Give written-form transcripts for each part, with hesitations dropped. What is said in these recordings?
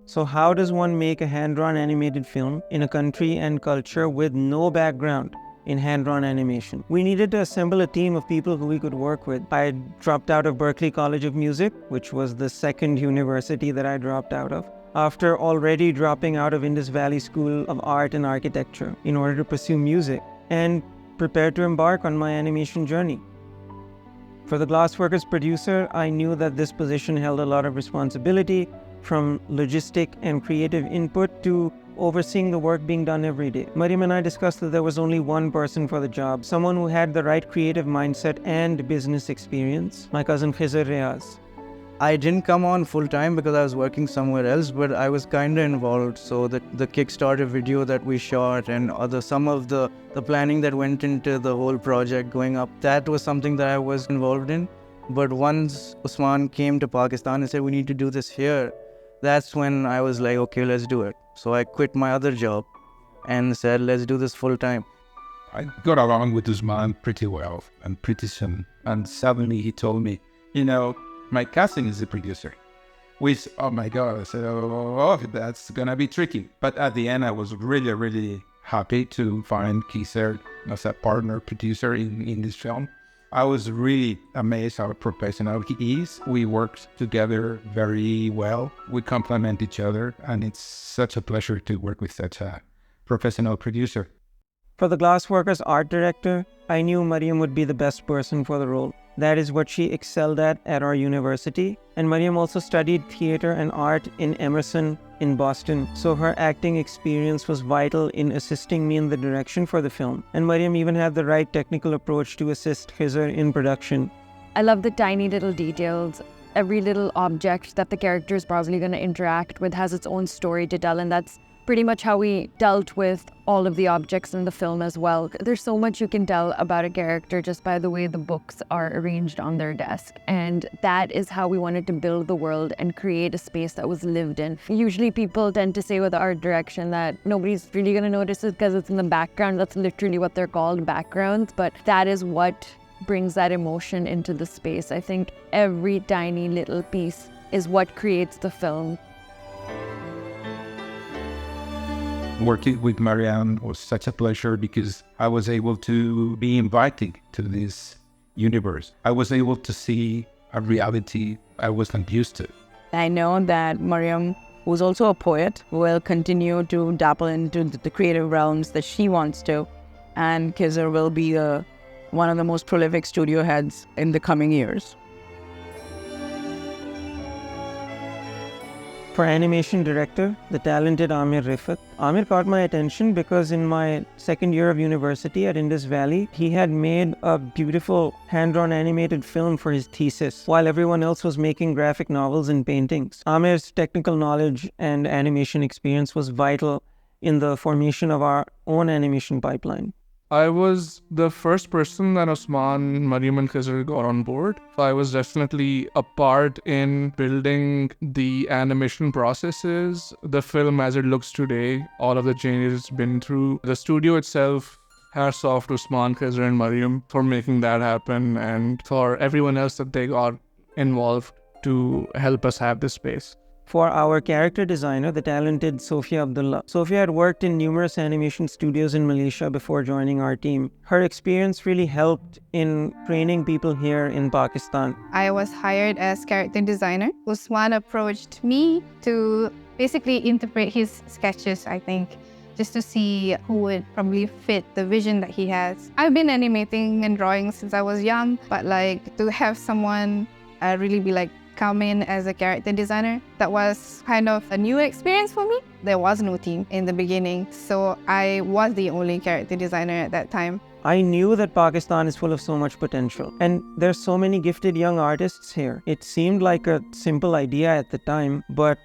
So how does one make a hand-drawn animated film in a country and culture with no background in hand-drawn animation? We needed to assemble a team of people who we could work with. I dropped out of Berklee College of Music, which was the second university that I dropped out of, after already dropping out of Indus Valley School of Art and Architecture in order to pursue music, and prepared to embark on my animation journey. For the Glassworker's producer, I knew that this position held a lot of responsibility, from logistic and creative input to overseeing the work being done every day. Mariam and I discussed that there was only one person for the job, someone who had the right creative mindset and business experience, my cousin Haider Riaz. I didn't come on full time because I was working somewhere else, but I was kind of involved. So the Kickstarter video that we shot and some of the planning that went into the whole project going up, that was something that I was involved in. But once Usman came to Pakistan and said, we need to do this here, that's when I was like, okay, let's do it. So I quit my other job and said, let's do this full time. I got along with Usman pretty well and pretty soon. And suddenly he told me, my cousin is a producer. Oh my God, I said, oh, that's gonna be tricky. But at the end, I was really, really happy to find Haider as a partner producer in this film. I was really amazed how professional he is. We worked together very well. We complement each other, and it's such a pleasure to work with such a professional producer. For the Glassworker's art director, I knew Mariam would be the best person for the role. That is what she excelled at our university. And Mariam also studied theater and art in Emerson in Boston, so her acting experience was vital in assisting me in the direction for the film. And Mariam even had the right technical approach to assist Haider in production. I love the tiny little details. Every little object that the character is probably going to interact with has its own story to tell, and that's pretty much how we dealt with all of the objects in the film as well. There's so much you can tell about a character just by the way the books are arranged on their desk. And that is how we wanted to build the world and create a space that was lived in. Usually people tend to say with art direction that nobody's really going to notice it because it's in the background. That's literally what they're called, backgrounds. But that is what brings that emotion into the space. I think every tiny little piece is what creates the film. Working with Mariam was such a pleasure because I was able to be invited to this universe. I was able to see a reality I wasn't used to. I know that Mariam, who's also a poet, will continue to dabble into the creative realms that she wants to. And Haider will be one of the most prolific studio heads in the coming years. For animation director, the talented Amir Rifat. Amir caught my attention because in my second year of university at Indus Valley, he had made a beautiful hand-drawn animated film for his thesis, while everyone else was making graphic novels and paintings. Amir's technical knowledge and animation experience was vital in the formation of our own animation pipeline. I was the first person that Usman, Mariam and Haider got on board. So I was definitely a part in building the animation processes, the film as it looks today, all of the changes it's been through. The studio itself, hats off to Usman, Haider and Mariam for making that happen, and for everyone else that they got involved to help us have this space. For our character designer, the talented Sophia Abdullah. Sophia had worked in numerous animation studios in Malaysia before joining our team. Her experience really helped in training people here in Pakistan. I was hired as character designer. Usman approached me to basically interpret his sketches, I think, just to see who would probably fit the vision that he has. I've been animating and drawing since I was young, but to have someone really be come in as a character designer, that was kind of a new experience for me. There was no team in the beginning, so I was the only character designer at that time. I knew that Pakistan is full of so much potential, and there's so many gifted young artists here. It seemed like a simple idea at the time, but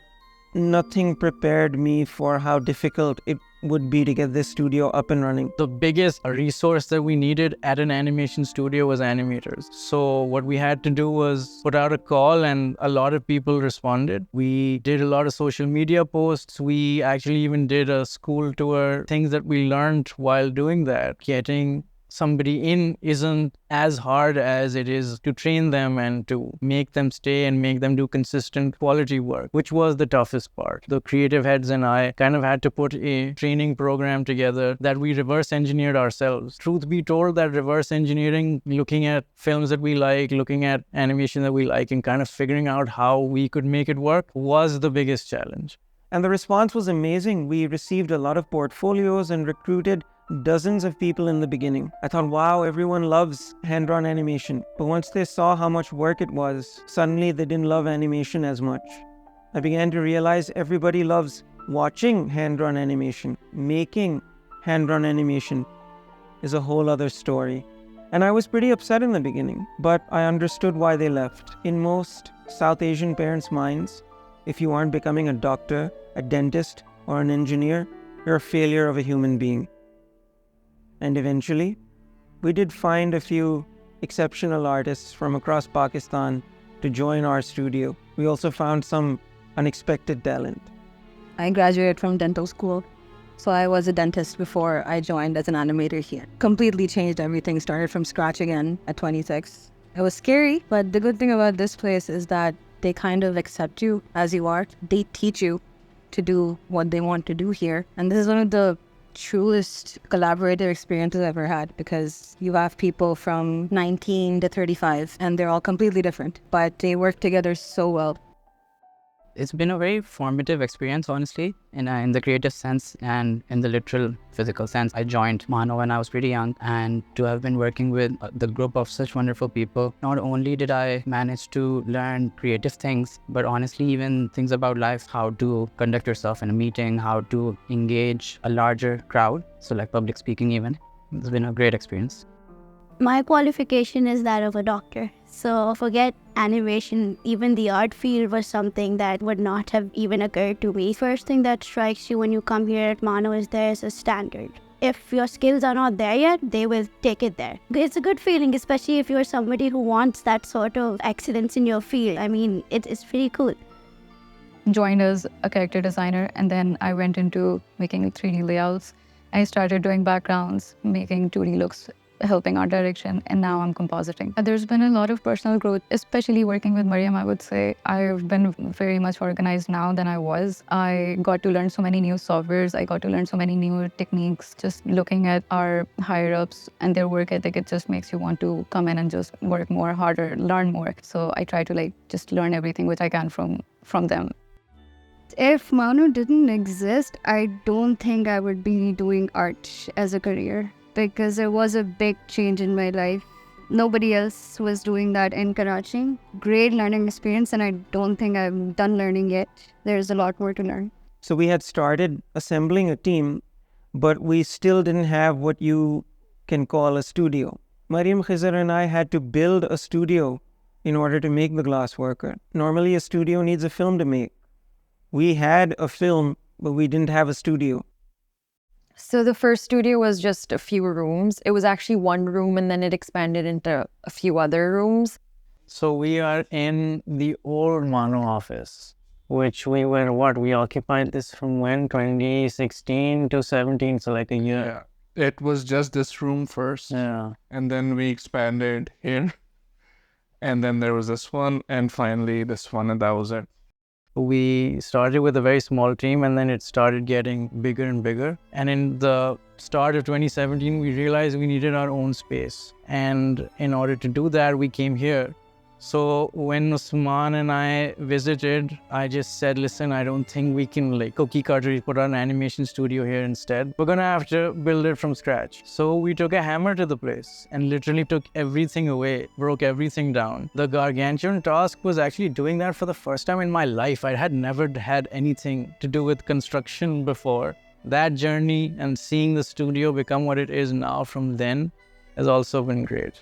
nothing prepared me for how difficult it would be to get this studio up and running. The biggest resource that we needed at an animation studio was animators. So what we had to do was put out a call, and a lot of people responded. We did a lot of social media posts. We actually even did a school tour, things that we learned while doing that. Getting somebody in isn't as hard as it is to train them and to make them stay and make them do consistent quality work, which was the toughest part. The creative heads and I kind of had to put a training program together that we reverse engineered ourselves. Truth be told, that reverse engineering, looking at films that we like, looking at animation that we like, and kind of figuring out how we could make it work was the biggest challenge. And the response was amazing. We received a lot of portfolios and recruited dozens of people in the beginning. I thought, wow, everyone loves hand-drawn animation. But once they saw how much work it was, suddenly they didn't love animation as much. I began to realize everybody loves watching hand-drawn animation. Making hand-drawn animation is a whole other story. And I was pretty upset in the beginning, but I understood why they left. In most South Asian parents' minds, if you aren't becoming a doctor, a dentist, or an engineer, you're a failure of a human being. And eventually, we did find a few exceptional artists from across Pakistan to join our studio. We also found some unexpected talent. I graduated from dental school, so I was a dentist before I joined as an animator here. Completely changed everything, started from scratch again at 26. It was scary, but the good thing about this place is that they kind of accept you as you are. They teach you to do what they want to do here. And this is one of the truest collaborative experiences I've ever had, because you have people from 19 to 35 and they're all completely different, but they work together so well. It's been a very formative experience, honestly, in the creative sense and in the literal physical sense. I joined Mano when I was pretty young, and to have been working with the group of such wonderful people, not only did I manage to learn creative things, but honestly even things about life, how to conduct yourself in a meeting, how to engage a larger crowd, so like public speaking even. It's been a great experience. My qualification is that of a doctor. So forget animation, even the art field was something that would not have even occurred to me. First thing that strikes you when you come here at Mano is there's a standard. If your skills are not there yet, they will take it there. It's a good feeling, especially if you're somebody who wants that sort of excellence in your field. I mean, it's pretty cool. Joined as a character designer, and then I went into making 3D layouts. I started doing backgrounds, making 2D looks, helping art direction, and now I'm compositing. There's been a lot of personal growth, especially working with Mariam. I would say I've been very much organized now than I was. I got to learn so many new softwares. I got to learn so many new techniques. Just looking at our higher ups and their work ethic, it just makes you want to come in and just work more, harder, learn more. So I try to just learn everything which I can from them. If Mano didn't exist, I don't think I would be doing art as a career, because there was a big change in my life. Nobody else was doing that in Karachi. Great learning experience, and I don't think I'm done learning yet. There's a lot more to learn. So we had started assembling a team, but we still didn't have what you can call a studio. Mariam, Khizr and I had to build a studio in order to make The Glassworker. Normally a studio needs a film to make. We had a film, but we didn't have a studio. So the first studio was just a few rooms. It was actually one room, and then it expanded into a few other rooms. So we are in the old Mano office, which we occupied this from when? 2016 to 17, so like a year. Yeah. It was just this room first. Yeah. And then we expanded here. And then there was this one, and finally this one, and that was it. We started with a very small team, and then it started getting bigger and bigger. And in the start of 2017, we realized we needed our own space. And in order to do that, we came here. So when Usman and I visited, I just said, listen, I don't think we can cookie cutter put an animation studio here instead. We're gonna have to build it from scratch. So we took a hammer to the place and literally took everything away, broke everything down. The gargantuan task was actually doing that for the first time in my life. I had never had anything to do with construction before. That journey and seeing the studio become what it is now from then has also been great.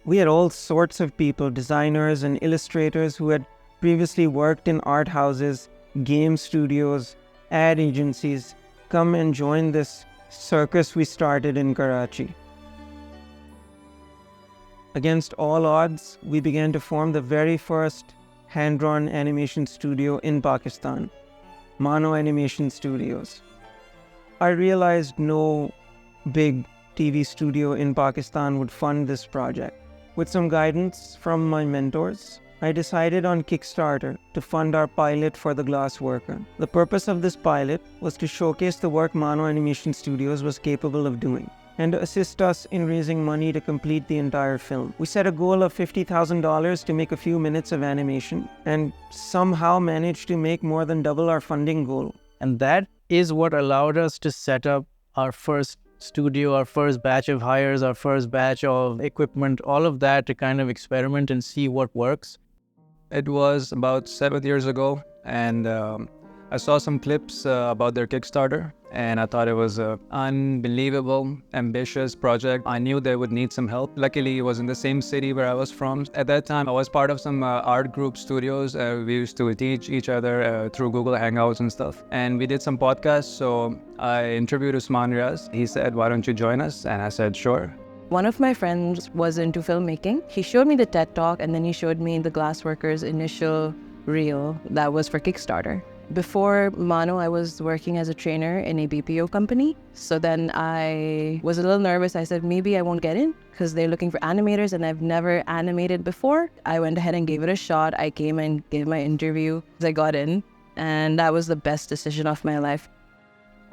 We had all sorts of people, designers and illustrators who had previously worked in art houses, game studios, ad agencies, come and join this circus we started in Karachi. Against all odds, we began to form the very first hand-drawn animation studio in Pakistan, Mano Animation Studios. I realized no big TV studio in Pakistan would fund this project. With some guidance from my mentors, I decided on Kickstarter to fund our pilot for The Glassworker. The purpose of this pilot was to showcase the work Mano Animation Studios was capable of doing and to assist us in raising money to complete the entire film. We set a goal of $50,000 to make a few minutes of animation and somehow managed to make more than double our funding goal. And that is what allowed us to set up our first studio, our first batch of hires, our first batch of equipment, all of that to kind of experiment and see what works. It was about 7 years ago, and I saw some clips about their Kickstarter, and I thought it was an unbelievable, ambitious project. I knew they would need some help. Luckily, it was in the same city where I was from. At that time, I was part of some art group studios. We used to teach each other through Google Hangouts and stuff. And we did some podcasts, so I interviewed Usman Riaz. He said, "Why don't you join us?" And I said, "Sure." One of my friends was into filmmaking. He showed me the TED Talk, and then he showed me the Glassworker's initial reel that was for Kickstarter. Before Mano, I was working as a trainer in a BPO company. So then I was a little nervous. I said, maybe I won't get in because they're looking for animators and I've never animated before. I went ahead and gave it a shot. I came and gave my interview. I got in, and that was the best decision of my life.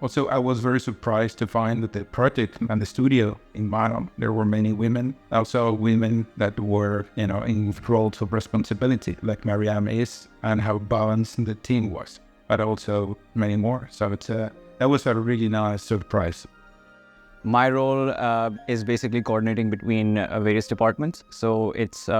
Also, I was very surprised to find that the project and the studio in Mano, there were many women, also women that were, in roles of responsibility, like Mariam is, and how balanced the team was, but also many more. So that was a really nice surprise. My role is basically coordinating between various departments. So it's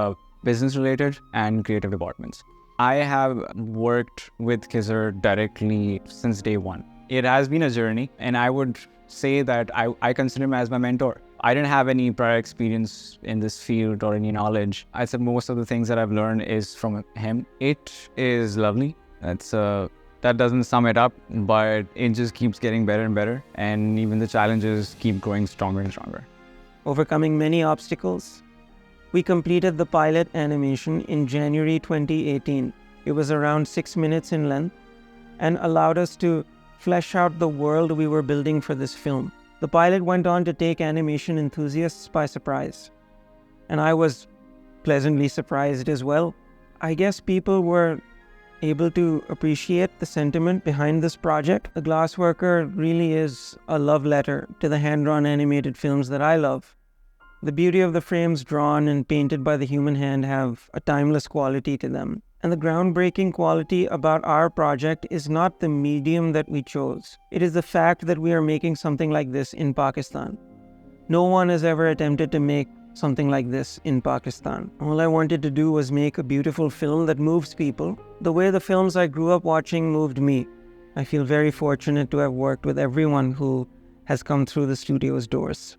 business related and creative departments. I have worked with Khizr directly since day one. It has been a journey, and I would say that I consider him as my mentor. I didn't have any prior experience in this field or any knowledge. I said most of the things that I've learned is from him. It is lovely. That doesn't sum it up, but it just keeps getting better and better, and even the challenges keep growing stronger and stronger. Overcoming many obstacles, we completed the pilot animation in January 2018. It was around 6 minutes in length and allowed us to flesh out the world we were building for this film. The pilot went on to take animation enthusiasts by surprise, and I was pleasantly surprised as well. I guess people were able to appreciate the sentiment behind this project. The Glassworker really is a love letter to the hand-drawn animated films that I love. The beauty of the frames drawn and painted by the human hand have a timeless quality to them. And the groundbreaking quality about our project is not the medium that we chose. It is the fact that we are making something like this in Pakistan. No one has ever attempted to make something like this in Pakistan. All I wanted to do was make a beautiful film that moves people, the way the films I grew up watching moved me. I feel very fortunate to have worked with everyone who has come through the studio's doors.